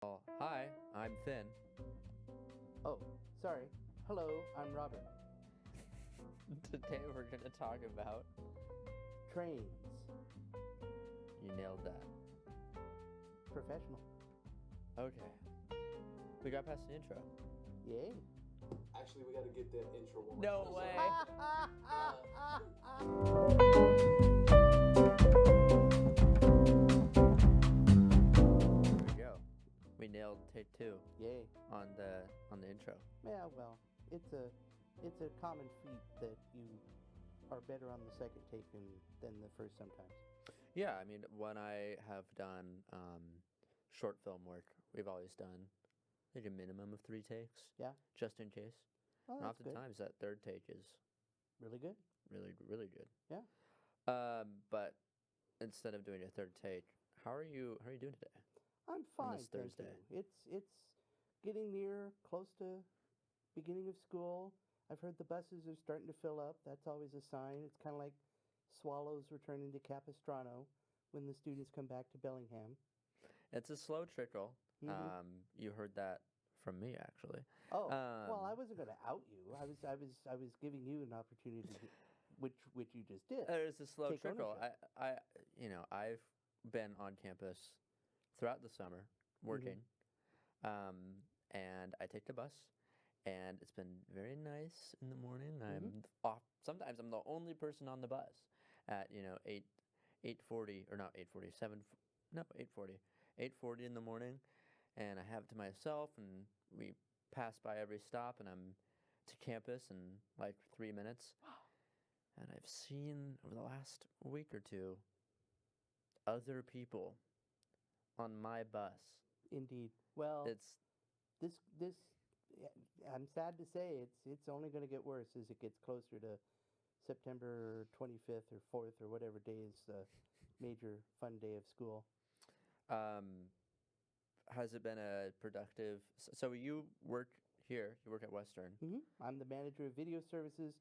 Well, hi, I'm Finn. Oh, sorry. Hello, I'm Robert. Today we're going to talk about. Trains. You nailed that. Professional. Okay. We got past the intro. Yay. Actually, we got to get that intro one more No time. way. There we go. We nailed take 2 Yay. on the intro. Yeah, well, it's a common feat that you are better on the second take than the first sometimes. Yeah, I mean, when I have done short film work, we've always done like a minimum of 3 takes, Yeah. just in case. Oh, And that's good. oftentimes that third take is Really good. really, really good. Yeah. But instead of doing a third take, how are you doing today? I'm fine, this thank Thursday. you. It's getting near, close to beginning of school. I've heard the buses are starting to fill up. That's always a sign. It's kind of like swallows returning to Capistrano when the students come back to Bellingham. It's a slow trickle. Mhm. You heard that from me, actually. Oh, well, I Um, wasn't going to out you. I was giving you an opportunity, which you just did. There's a slow Take trickle. ownership. I've been on campus throughout the summer working, and I take the bus, and it's been very nice in the morning. I'm off. Sometimes I'm the only person on the bus at 8:40 or not 8:40 no 8:40 in the morning, and I have it to myself, and we pass by every stop, and I'm to campus in like 3 minutes. And I've seen over the last week or two other people on my bus. Indeed. Well, It's this yeah, I'm sad to say it's only going to get worse as it gets closer to September 25th or 4th or whatever day is the major fun day of school. um, has it been a productive? So you work here. You work at Western. I'm the manager of video services.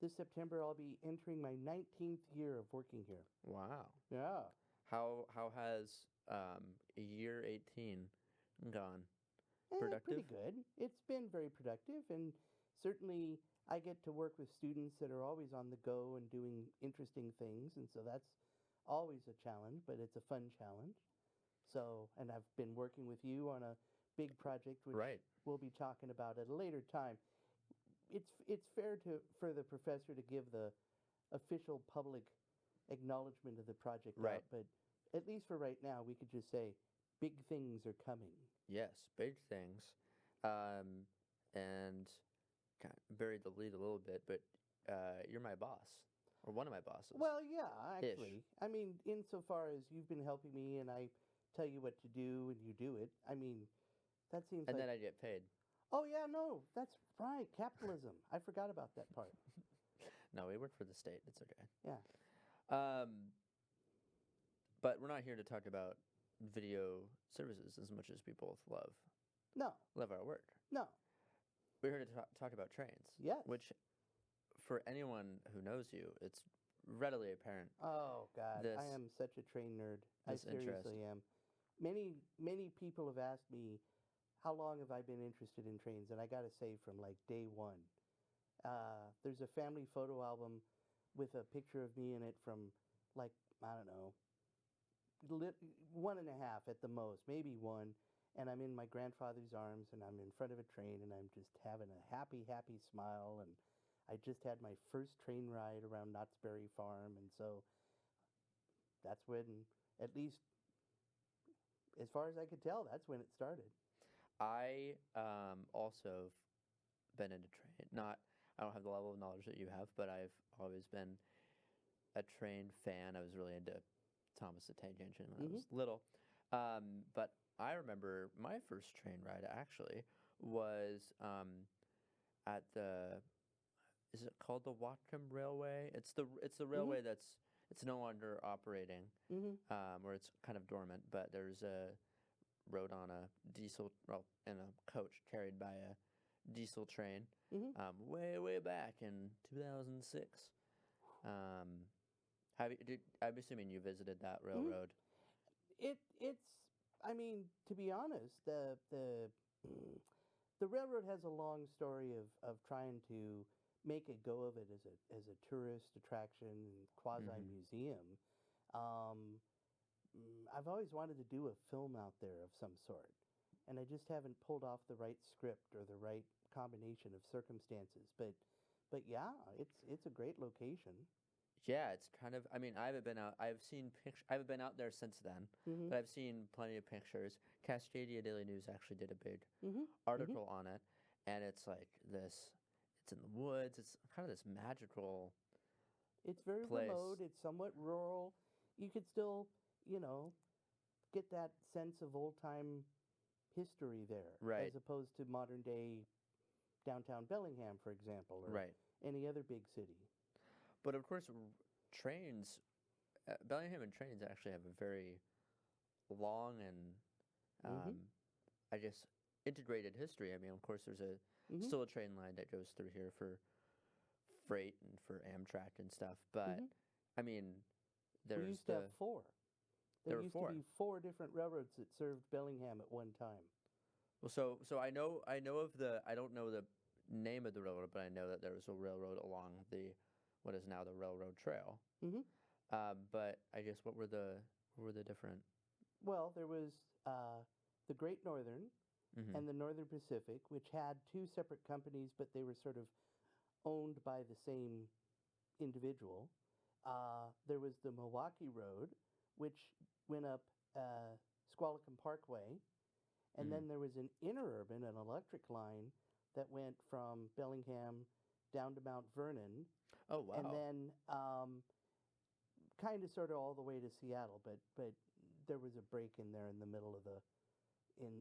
This September, I'll be entering my 19th year of working here. Wow. Yeah. How has year 18 gone? Pretty Productive? good. It's been very productive, and certainly I get to work with students that are always on the go and doing interesting things, and so that's always a challenge, but it's a fun challenge. So, and I've been working with you on a big project, which Right. we'll be talking about at a later time. It's fair for the professor to give the official public acknowledgement of the project Right. out, but at least for right now, we could just say big things are coming. Yes, big things. Um, and kind of buried the lead a little bit, but you're my boss, or one of my bosses. Well, yeah, Ish. actually. I mean, insofar as you've been helping me and I tell you what to do and you do it, I mean, that seems And like. then I get paid. Oh, yeah, no, that's right. Capitalism. I forgot about that part. No, we work for the state. It's okay. Yeah. Um, but we're not here to talk about video services as much as we both No, love our work. no. We're here to talk about trains. Yes. Which, for anyone who knows you, it's readily apparent. Oh, God. I This- am such a train nerd. I this interest. seriously am. Many people have asked me, how long have I been interested in trains? And I got to say, from like day one. There's a family photo album with a picture of me in it from, like, I don't know, 1.5 at the most, maybe 1. And I'm in my grandfather's arms and I'm in front of a train and I'm just having a happy, happy smile. And I just had my first train ride around Knott's Berry Farm. And so that's when, at least as far as I could tell, that's when it started. I also have been into train. Not, I don't have the level of knowledge that you have, but I've always been a train fan. I was really into Thomas the Tank Engine when I was little. But I remember my first train ride actually was at the, is it called the Watcom Railway? It's the railway that's it's no longer operating, or it's kind of dormant. But there's a rode on a diesel, well, in a coach carried by a diesel train, way back in 2006. I'm assuming you visited that railroad. It's I mean, to be honest, the railroad has a long story of trying to make a go of it as a tourist attraction and quasi museum. Um, I've always wanted to do a film out there of some sort, and I just haven't pulled off the right script or the right combination of circumstances. But yeah, it's a great location. Yeah, it's kind of. I mean, I haven't been out. I've seen pictures. I haven't been out there since then, Mm-hmm. but I've seen plenty of pictures. Cascadia Daily News actually did a big Mm-hmm. Mm-hmm. article on it, and it's like this. It's in the woods. It's kind of this magical It's very place. remote. It's somewhat rural. You could still, you know, get that sense of old time history there, Right. as opposed to modern day downtown Bellingham, for example, or Right. any other big city. But of course, trains. Bellingham and trains actually have a very long and, Mm-hmm. I guess, integrated history. I mean, of course, there's Mm-hmm. still a train line that goes through here for freight and for Amtrak and stuff. But Mm-hmm. I mean, We there's used to have four. there There were used four. to be four different railroads that served Bellingham at one time. Well, so I know of the I don't know the name of the railroad, but I know that there was a railroad along the what is now the railroad trail. Mm-hmm. But I guess what were the different? Well, there was the Great Northern Mm-hmm. and the Northern Pacific, which had two separate companies, but they were sort of owned by the same individual. There was the Milwaukee Road, which went up Squalicum Parkway, and Mhm. then there was an interurban, an electric line that went from Bellingham down to Mount Vernon, Oh wow! and then kind of sort of all the way to Seattle. But there was a break in there in the middle of the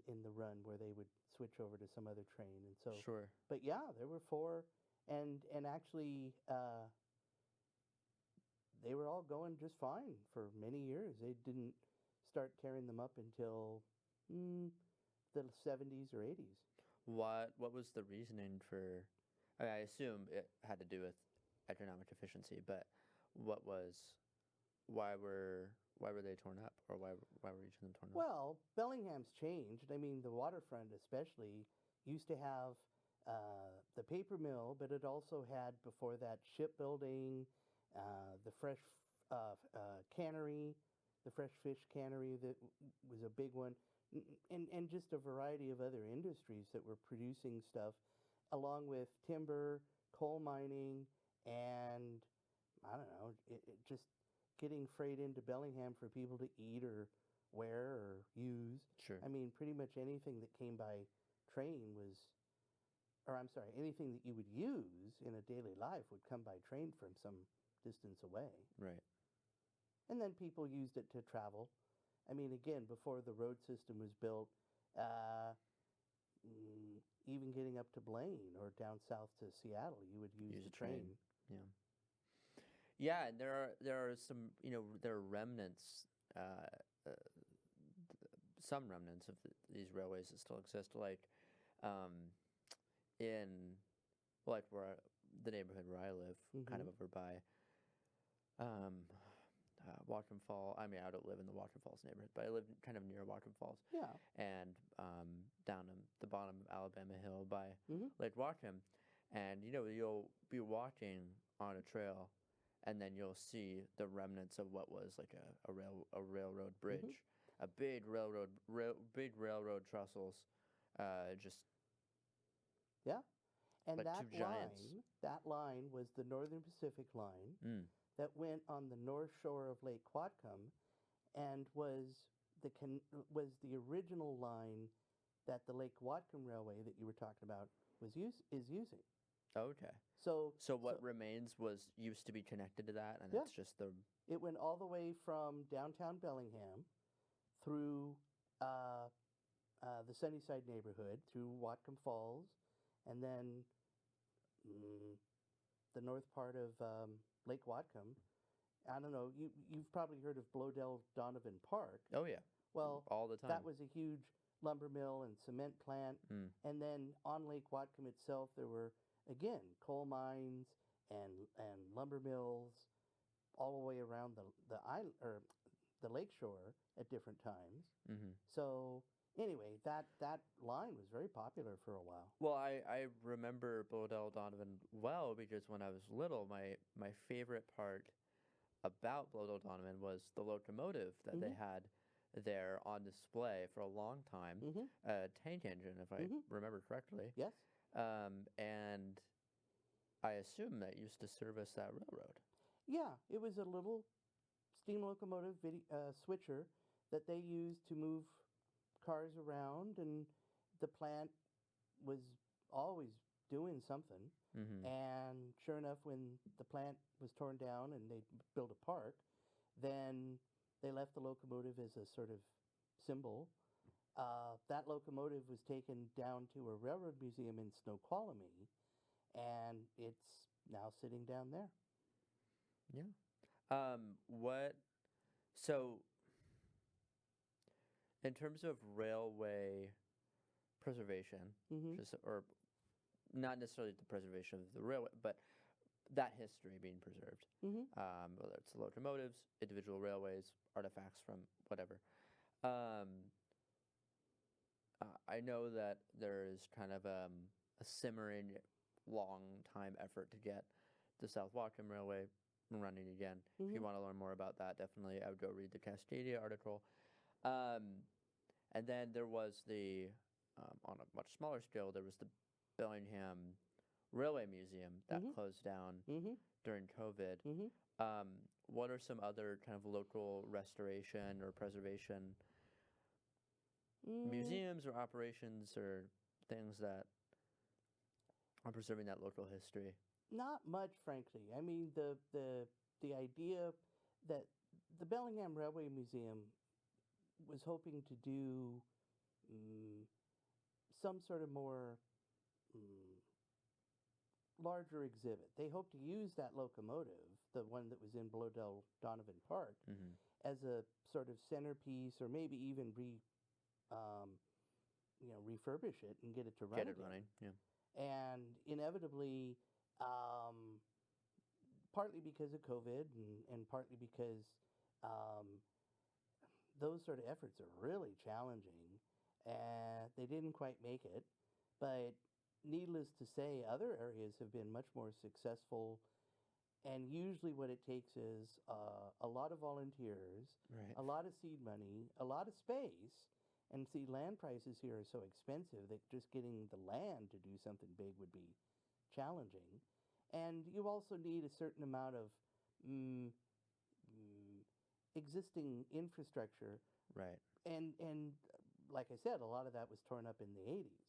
in the run where they would switch over to some other train, and so. Sure. But yeah, there were four, and actually. They were all going just fine for many years. They didn't start tearing them up until the 70s or 80s. What was the reasoning for? I assume it had to do with economic efficiency, but what was why were they torn up, or why were each of them torn up? Well, Bellingham's changed. I mean, the waterfront especially used to have the paper mill, but it also had before that shipbuilding, the fresh cannery, the fresh fish cannery that was a big one, and just a variety of other industries that were producing stuff, along with timber, coal mining, and I don't know, it just getting freight into Bellingham for people to eat or wear or use. Sure. I mean, pretty much anything that came by train was, or I'm sorry, anything that you would use in a daily life would come by train from some distance away. Right. And then people used it to travel. I mean, again, before the road system was built, even getting up to Blaine or down south to Seattle, you would use the train. Yeah. Yeah, and there are some there are remnants, some remnants of these railways that still exist, like in like where the neighborhood where I live, kind of over by Whatcom Falls. I mean, I don't live in the Whatcom Falls neighborhood, but I live kind of near Whatcom Falls. Yeah. And down in the bottom of Alabama Hill by Mm-hmm. Lake Whatcom, and you'll be walking on a trail, and then you'll see the remnants of what was like a railroad bridge, a big railroad trestles, just Yeah. And like that two giants. line was the Northern Pacific line that went on the north shore of Lake Whatcom, and was the original line that the Lake Whatcom Railway that you were talking about is using. Okay. So what remains used to be connected to that, and Yeah. it's just the it went all the way from downtown Bellingham through the Sunnyside neighborhood, through Whatcom Falls, and then the north part of Lake Whatcom. I don't know, you've probably heard of Blodell Donovan Park. Oh yeah. Well, all the time. that was a huge lumber mill and cement plant. And then on Lake Whatcom itself, there were, again, coal mines and lumber mills all the way around the island, or the lakeshore at different times. Mm-hmm. So anyway, that line was very popular for a while. Well, I remember Bodell Donovan well because when I was little, my favorite part about Bodell Donovan was the locomotive that they had there on display for a long time, a tank engine, if I remember correctly. Yes. And I assume that used to service that railroad. Yeah, it was a little steam locomotive switcher that they used to move cars around, and the plant was always doing something. And sure enough, when the plant was torn down and they built a park, then they left the locomotive as a sort of symbol. That locomotive was taken down to a railroad museum in Snoqualmie, and it's now sitting down there. Yeah. So in terms of railway preservation, or not necessarily the preservation of the railway, but that history being preserved, whether it's locomotives, individual railways, artifacts from whatever. I know that there is kind of a simmering, long time effort to get the South Whatcom Railway running again. If you want to learn more about that, definitely I would go read the Cascadia article. And then there was on a much smaller scale, there was the Bellingham Railway Museum that closed down during COVID. What are some other kind of local restoration or preservation museums or operations or things that are preserving that local history? Not much, frankly. I mean, the idea that the Bellingham Railway Museum was hoping to do some sort of more larger exhibit. They hoped to use that locomotive, the one that was in Bodell Donovan Park, as a sort of centerpiece, or maybe even refurbish it and get it to run. Get it running, yeah. And inevitably, partly because of COVID and partly because those sort of efforts are really challenging, and they didn't quite make it. But needless to say, other areas have been much more successful, and usually what it takes is a lot of volunteers, a lot of seed money, a lot of space. And see, land prices here are so expensive that just getting the land to do something big would be challenging. And you also need a certain amount of existing infrastructure. Right. And like I said, a lot of that was torn up in the 80s.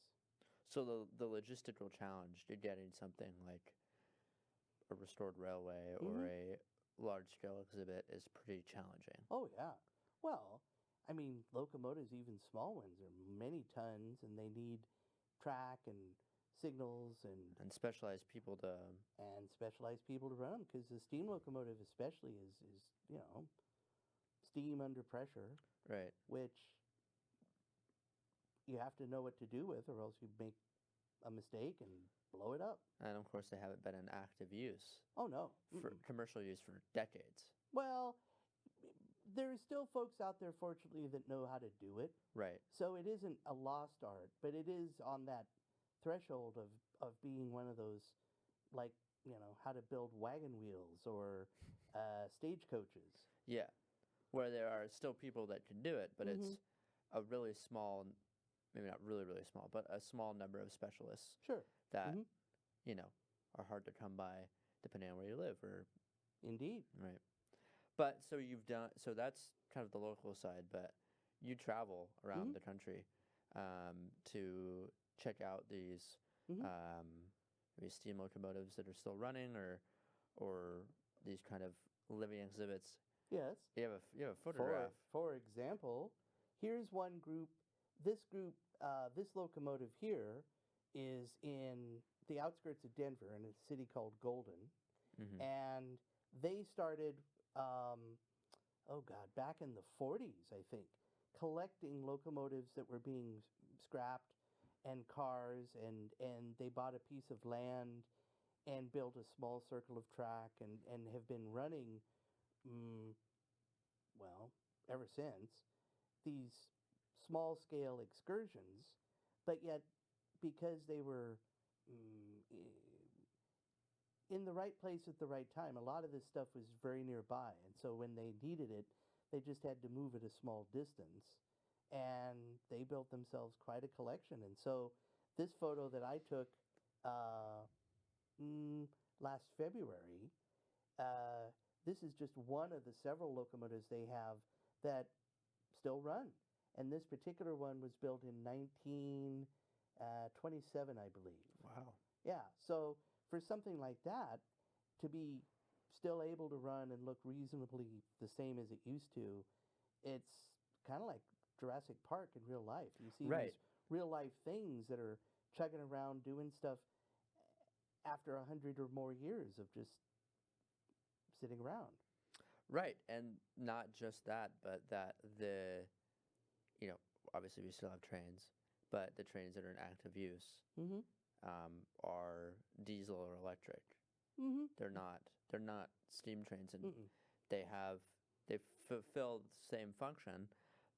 So the logistical challenge to getting something like a restored railway or a large-scale exhibit is pretty challenging. Oh, yeah. Well, I mean, locomotives, even small ones, are many tons, and they need track and signals and specialized people to run them, because the steam locomotive especially is steam under pressure, right? Which you have to know what to do with, or else you make a mistake and blow it up. And of course, they haven't been in active use. Oh no, for commercial use for decades. Well, there are still folks out there, fortunately, that know how to do it. Right. So it isn't a lost art, but it is on that threshold of being one of those, like, how to build wagon wheels or stagecoaches. Yeah, where there are still people that can do it, but it's a really small, maybe not really, really small, but a small number of specialists. Sure. That, are hard to come by depending on where you live. Indeed. Right. But so that's kind of the local side, but you travel around the country to check out these maybe steam locomotives that are still running, or these kind of living exhibits. Yes. You have a photograph. For example, here's one group. This locomotive here is in the outskirts of Denver in a city called Golden, and they started. Back in the 40s, I think, collecting locomotives that were being scrapped and cars, and they bought a piece of land and built a small circle of track and have been running, ever since, these small-scale excursions, but yet because they were in the right place at the right time, a lot of this stuff was very nearby, and so when they needed it, they just had to move at a small distance, and they built themselves quite a collection. And so this photo that I took last February, this is just one of the several locomotives they have that still run. And this particular one was built in 1927, I believe. Wow. Yeah, so for something like that, to be still able to run and look reasonably the same as it used to, it's kind of like Jurassic Park in real life. You see Right. these real life things that are chugging around doing stuff after 100 or more years of just sitting around. Right, and not just that, but that obviously we still have trains, but the trains that are in active use Mm-hmm. are diesel or electric. Mm-hmm. They're not steam trains, and Mm-mm. they fulfill the same function,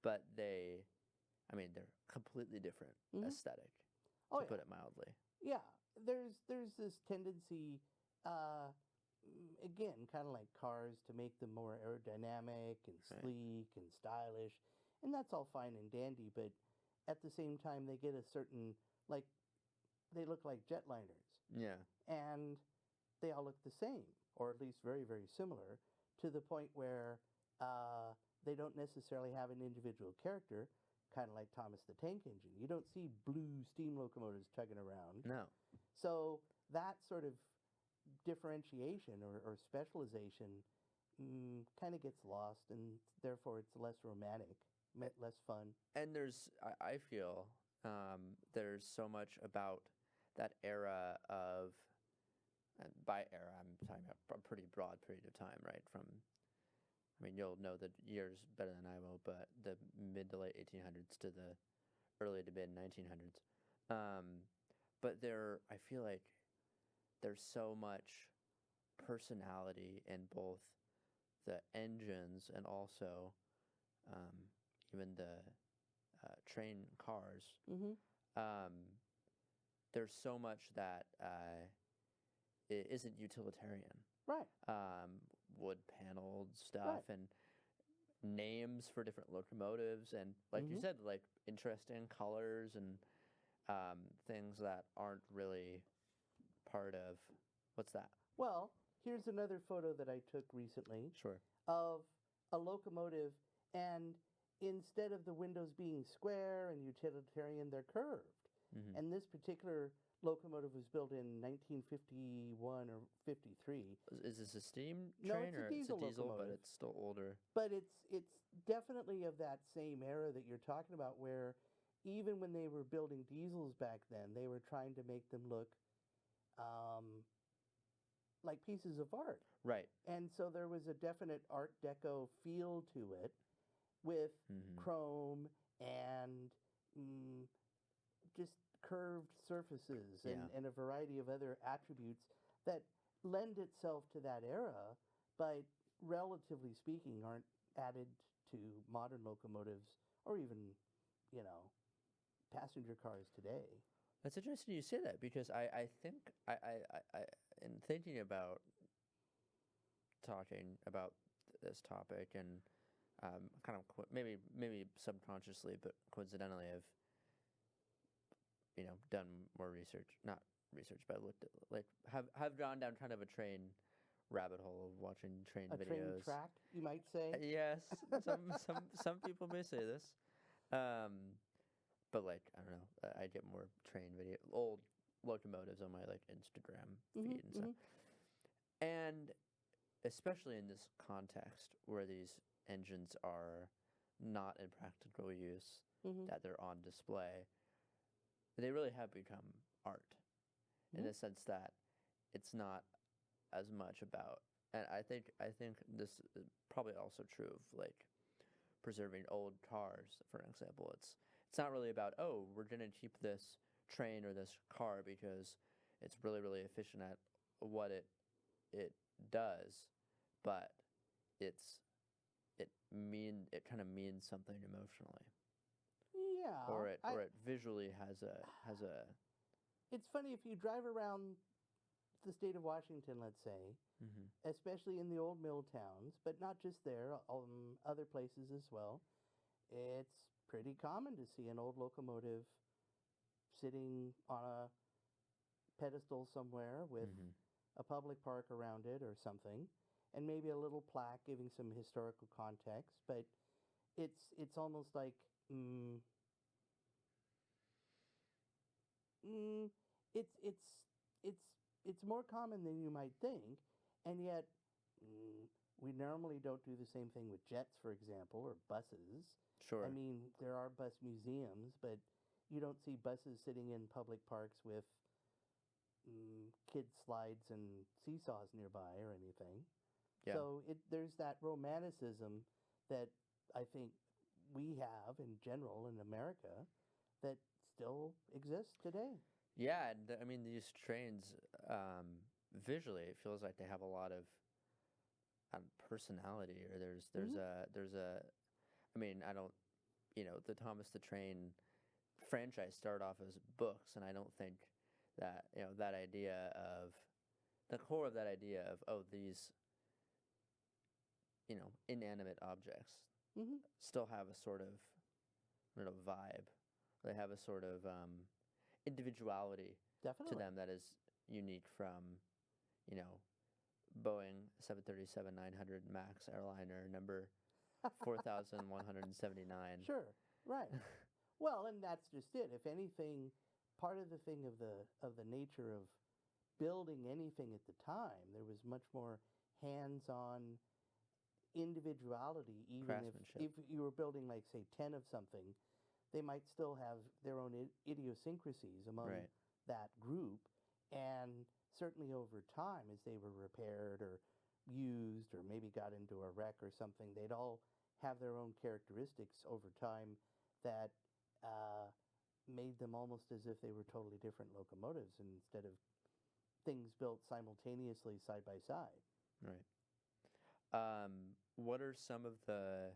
but they're completely different Mhm. aesthetic, Oh, to yeah. put it mildly. Yeah, there's this tendency, again, kind of like cars, to make them more aerodynamic and Right. sleek and stylish, and that's all fine and dandy. But at the same time, they get a certain, like, they look like jetliners, Yeah. and they all look the same, or at least very, very similar, to the point where they don't necessarily have an individual character, kind of like Thomas the Tank Engine. You don't see blue steam locomotives chugging around. No. So that sort of differentiation or specialization kind of gets lost, and therefore it's less romantic, less fun. And I feel there's so much about that era of, and by era, I'm talking about a pretty broad period of time, right? You'll know the years better than I will, but the mid to late 1800s to the early to mid 1900s. But I feel like there's so much personality in both the engines and also even the train cars. Mm-hmm. There's so much that it isn't utilitarian. Right. Wood paneled stuff Right. and names for different locomotives, and like you Mhm. said, like interesting colors and things that aren't really part of what's that? Well, here's another photo that I took recently Sure. of a locomotive, and instead of the windows being square and utilitarian, they're curved. Hmm. And this particular locomotive was built in 1951 or 53. Is this a steam No, train it's a or diesel it's a diesel, but locomotive. it's still older? But it's definitely of that same era that you're talking about, where even when they were building diesels back then, they were trying to make them look like pieces of art. Right. And so there was a definite Art Deco feel to it, with Hmm. chrome and just curved surfaces Yeah. and a variety of other attributes that lend itself to that era, but relatively speaking aren't added to modern locomotives or even, passenger cars today. That's interesting you say that, because I think in thinking about talking about this topic, and kind of maybe subconsciously but coincidentally, I've done more research, not research, but I looked at, like, have gone down kind of a train rabbit hole of watching train A train videos. track, you might say. Yes, some people may say this, but like, I don't know, I get more train old locomotives on my like Instagram Mhm, feed and stuff, and especially in this context where these engines are not in practical use, Mhm. that they're on display, they really have become art, in Mhm. the sense that it's not as much about, and I think this is probably also true of like preserving old cars, for example. It's not really about, oh, we're gonna keep this train or this car because it's really, really efficient at what it does, but it's it kind of means something emotionally, Yeah. or it visually has a. It's funny if you drive around the state of Washington, let's say, especially in the old mill towns, but not just there, other places as well. It's pretty common to see an old locomotive sitting on a pedestal somewhere with a public park around it or something, and maybe a little plaque giving some historical context. But it's almost like mm, it's it's it's it's more common than you might think, and yet we normally don't do the same thing with jets, for example, or buses. Sure. I mean, there are bus museums, but you don't see buses sitting in public parks with kid slides and seesaws nearby or anything. Yeah. So there's that romanticism that I think we have in general in America that still exists today. Yeah, and I mean these trains, visually, it feels like they have a lot of personality, or there's a. I mean, I don't, the Thomas the Train franchise started off as books, and I don't think that that idea of the core of that idea of these inanimate objects still have a sort of vibe. They have a sort of individuality Definitely. to them that is unique from, Boeing 737-900 MAX airliner number 4179. Sure, right. Well, and that's just it. If anything, part of the thing of the nature of building anything at the time, there was much more hands-on individuality. Even if you were building, like, say, 10 of something, they might still have their own idiosyncrasies among that group. And certainly over time, as they were repaired or used or maybe got into a wreck or something, they'd all have their own characteristics over time that made them almost as if they were totally different locomotives instead of things built simultaneously side by side. Right. What are some of the,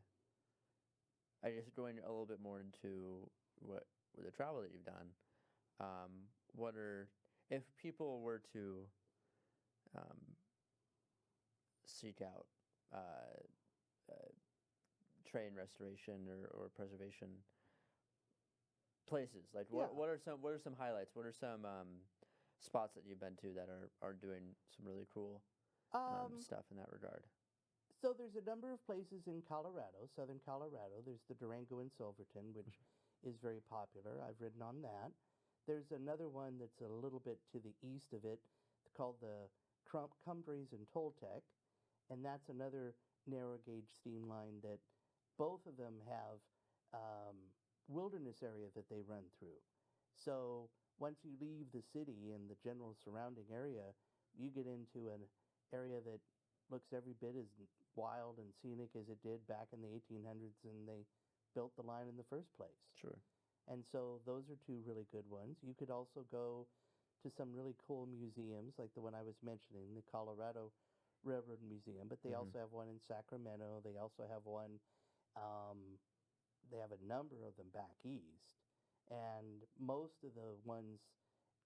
I guess going a little bit more into what the travel that you've done, what are, if people were to seek out train restoration or preservation places, like what are some highlights? What are some spots that you've been to that are doing some really cool stuff in that regard? So there's a number of places in Colorado, southern Colorado. There's the Durango and Silverton, which is very popular. I've ridden on that. There's another one that's a little bit to the east of it called the Cumbres and Toltec, and that's another narrow gauge steam line that both of them have wilderness area that they run through. So once you leave the city and the general surrounding area, you get into an area that looks every bit as wild and scenic as it did back in the 1800s, and they built the line in the first place. Sure. And so those are two really good ones. You could also go to some really cool museums, like the one I was mentioning, the Colorado Railroad Museum, but they also have one in Sacramento. They also have one, they have a number of them back east. And most of the ones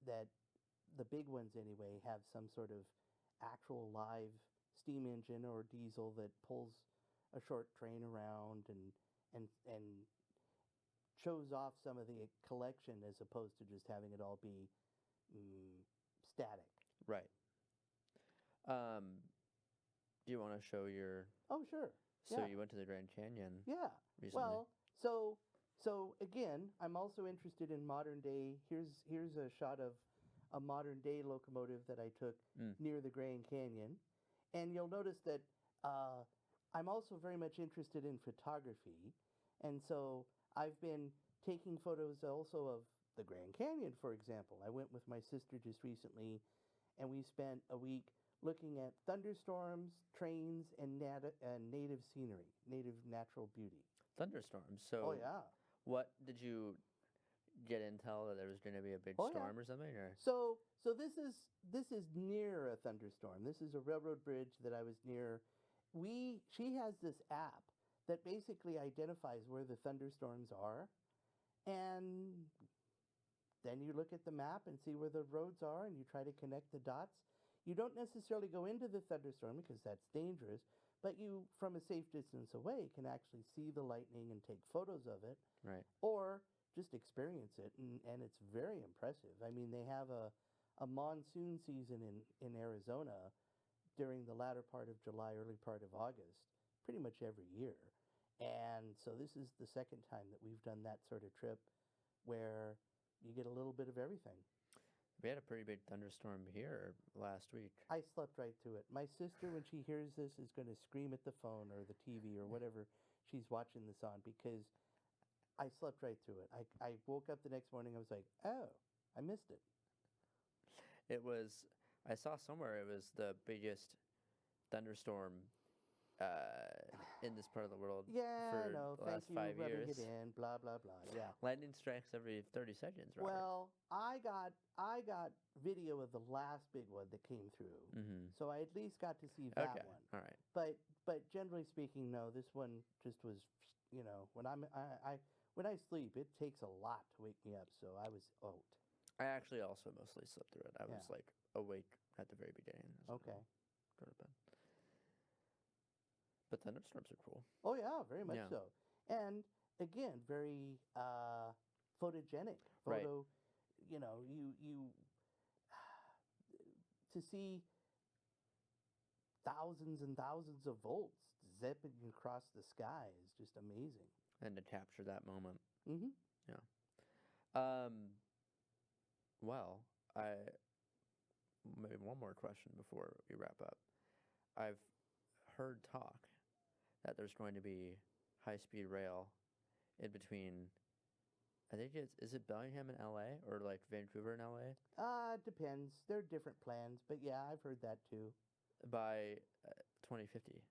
the big ones anyway, have some sort of actual live steam engine or diesel that pulls a short train around and shows off some of the collection as opposed to just having it all be static. Right. Do you want to show your? Oh, sure. So you went to the Grand Canyon. Yeah. Recently. Well, so again, I'm also interested in modern day. Here's a shot of a modern day locomotive that I took near the Grand Canyon, and you'll notice that I'm also very much interested in photography, and so I've been taking photos also of the Grand Canyon, for example. I went with my sister just recently, and we spent a week looking at thunderstorms, trains, and native scenery, native natural beauty. Thunderstorms. So. Oh yeah. What did you get intel that there was going to be a big storm or something? Or so this is near a thunderstorm. This is a railroad bridge that I was near. She has this app that basically identifies where the thunderstorms are, and then you look at the map and see where the roads are, and you try to connect the dots. You don't necessarily go into the thunderstorm because that's dangerous, but you, from a safe distance away, can actually see the lightning and take photos of it, Right. or just experience it, and it's very impressive. I mean, they have a monsoon season in Arizona during the latter part of July, early part of August, pretty much every year. And so this is the second time that we've done that sort of trip where you get a little bit of everything. We had a pretty big thunderstorm here last week. I slept right through it. My sister, when she hears this, is going to scream at the phone or the TV or whatever she's watching this on, because I slept right through it. I woke up the next morning, I was like, oh, I missed it. It was, I saw somewhere it was the biggest thunderstorm in this part of the world Yeah, for I know. the Thank last you, 5 rubbing years. it in, blah, blah, blah. Yeah. Lightning strikes every 30 seconds, Robert. Well, I got video of the last big one that came through, so I at least got to see that Okay, one. all right. But generally speaking, no. This one just was, when I sleep, it takes a lot to wake me up. So I was out. I actually also mostly slept through it. I was Yeah. like awake at the very beginning. I was Okay. gonna Go to bed. But thunderstorms are cool. Oh yeah, very much Yeah. so. And again, very photogenic. Right. Photo, you to see thousands and thousands of volts zipping across the sky is just amazing. And to capture that moment. Mm-hmm. Well, maybe one more question before we wrap up. I've heard talk that there's going to be high-speed rail in between, I think is it Bellingham in LA or like Vancouver in LA? Depends. There are different plans, but yeah, I've heard that too. By 2050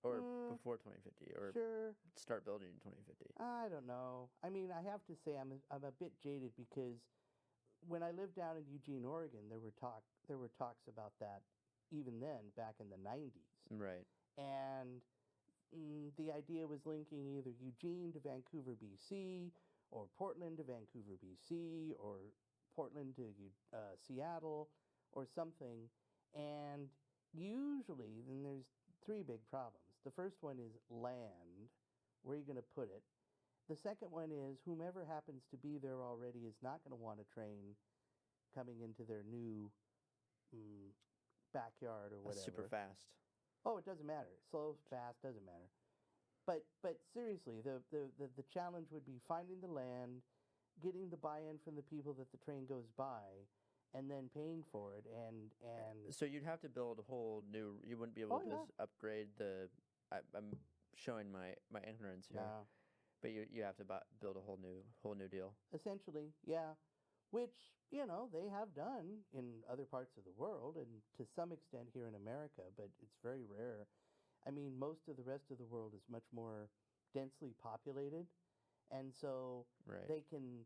or Mm, before 2050 or Sure. start building in 2050. I don't know. I mean, I have to say I'm a bit jaded because when I lived down in Eugene, Oregon, there were talks about that even then back in the 90s. Right. And the idea was linking either Eugene to Vancouver, BC, or Portland to Vancouver, BC, or Portland to Seattle, or something. And usually, then there's three big problems. The first one is land. Where are you going to put it? The second one is whomever happens to be there already is not going to want a train coming into their new backyard or whatever. Super fast. Oh, it doesn't matter. Slow, fast, doesn't matter. But seriously, the challenge would be finding the land, getting the buy-in from the people that the train goes by, and then paying for it. And So you'd have to build a whole new. You wouldn't be able Oh, to yeah. just upgrade the. I'm showing my ignorance here, no, but you have to build a whole new deal. essentially, yeah. Which they have done in other parts of the world, and to some extent here in America, but it's very rare. I mean, most of the rest of the world is much more densely populated, and so Right. they can,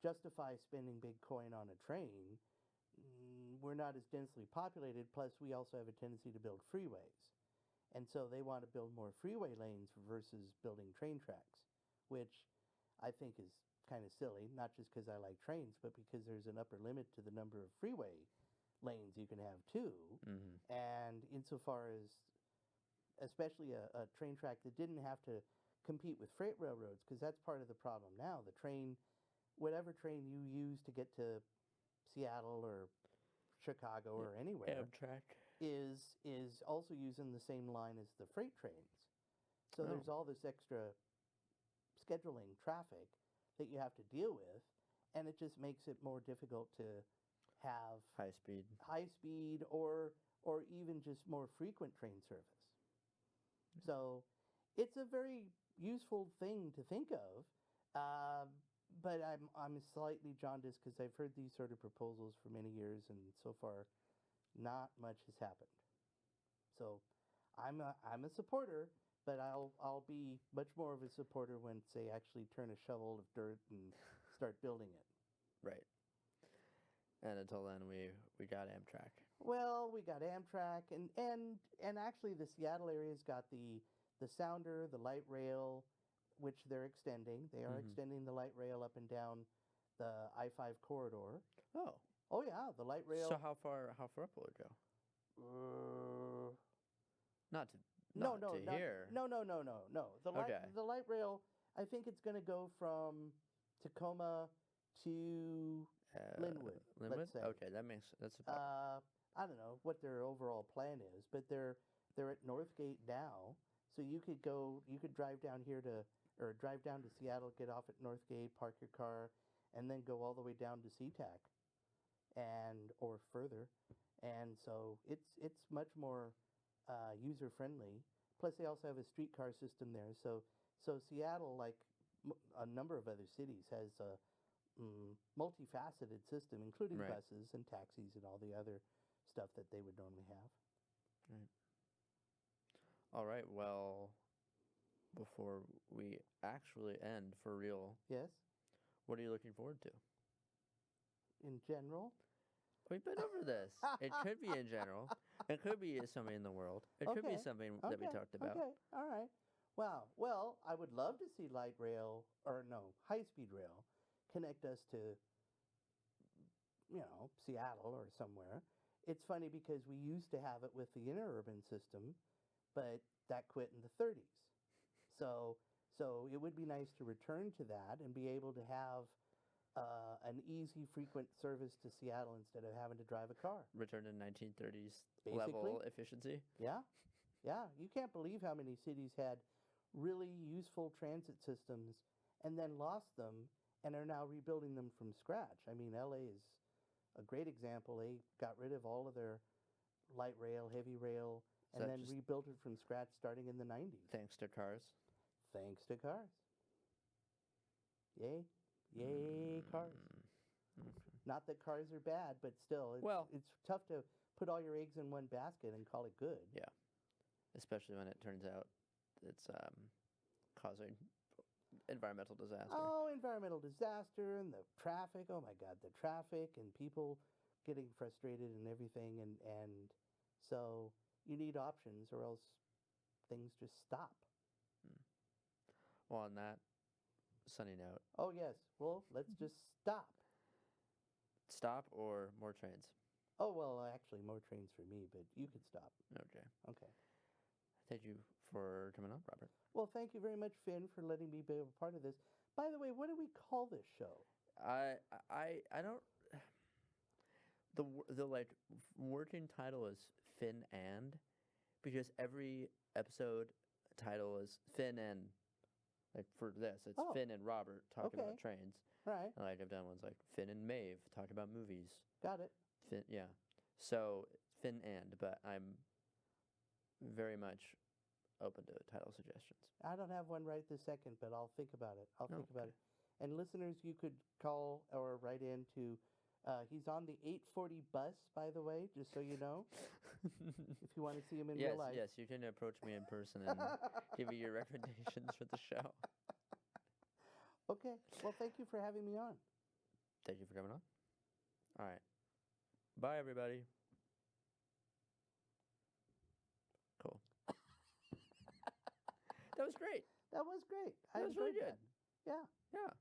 justify spending big coin on a train. We're not as densely populated, plus we also have a tendency to build freeways. And so they want to build more freeway lanes versus building train tracks, which I think is kind of silly, not just because I like trains, but because there's an upper limit to the number of freeway lanes you can have too. Mm-hmm. And insofar as, especially a train track that didn't have to compete with freight railroads, because that's part of the problem now. The train, whatever train you use to get to Seattle or Chicago or anywhere, Amtrak. is also using the same line as the freight trains. So Oh. there's all this extra scheduling traffic that you have to deal with, and it just makes it more difficult to have High speed. high speed or even just more frequent train service. So it's a very useful thing to think of, but I'm slightly jaundiced because I've heard these sort of proposals for many years, and so far, not much has happened. So I'm a supporter, but I'll be much more of a supporter when they actually turn a shovel of dirt and start building it. Right. And until then, we got Amtrak. Well, we got Amtrak, and actually the Seattle area's got the the Sounder, the light rail, which they're extending. They are extending the light rail up and down the I-5 corridor. Oh. Oh yeah, the light rail. So how far up will it go? Not to here. No. The light rail. I think it's going to go from Tacoma to Linwood. Let's say. Okay, that's about. I don't know what their overall plan is, but they're at Northgate now, so you could drive down drive down to Seattle, get off at Northgate, park your car, and then go all the way down to SeaTac, or further, and so it's much more user friendly. Plus, they also have a streetcar system there, so Seattle, like a number of other cities, has a multifaceted system, including Right. buses and taxis and all the other stuff that they would normally have. Right. All right. Well, before we actually end for real, Yes, what are you looking forward to? in general. We've been over this. It could be in general. It could be something in the world. It could be Okay, something that we talked about. Okay, all right. Wow. Well, I would love to see high-speed rail connect us to, Seattle or somewhere. It's funny because we used to have it with the interurban system, but that quit in the 30s. So it would be nice to return to that and be able to have an easy, frequent service to Seattle instead of having to drive a car. Return to 1930s Basically. level efficiency. Yeah, yeah. You can't believe how many cities had really useful transit systems and then lost them and are now rebuilding them from scratch. I mean, LA is a great example. They got rid of all of their light rail, heavy rail, Is and that then just- rebuilt it from scratch starting in the 90s. Thanks to cars. Thanks to cars. Yay. Yay, cars. Not that cars are bad, but still, it's tough to put all your eggs in one basket and call it good. Yeah. Especially when it turns out it's causing environmental disaster. Oh, environmental disaster and the traffic. Oh my God, the traffic and people getting frustrated and everything. And so you need options or else things just stop. Well, on that sunny note, Oh, yes. Well, let's just stop. stop or more trains? Oh, well, actually, more trains for me, but you could stop. Okay. Okay. Thank you for coming on, Robert. Well, thank you very much, Finn, for letting me be a part of this. By the way, what do we call this show? I don't. The like working title is Finn and, because every episode title is Finn and. Like for this, it's Oh. Finn and Robert talking Okay. about trains. Right. And like I've done ones like Finn and Maeve talking about movies. Got it. Finn, yeah. So Finn and, but I'm very much open to title suggestions. I don't have one right this second, but I'll think about it. I'll think about Okay. it. And listeners, you could call or write in to, he's on the 840 bus, by the way, just so you know, if you want to see him in real life. Yes, you can approach me in person and give me your recommendations for the show. Okay. Well, thank you for having me on. Thank you for coming on. All right. Bye, everybody. Cool. That was great. That was great. I That was really enjoyed good. that. Yeah. Yeah.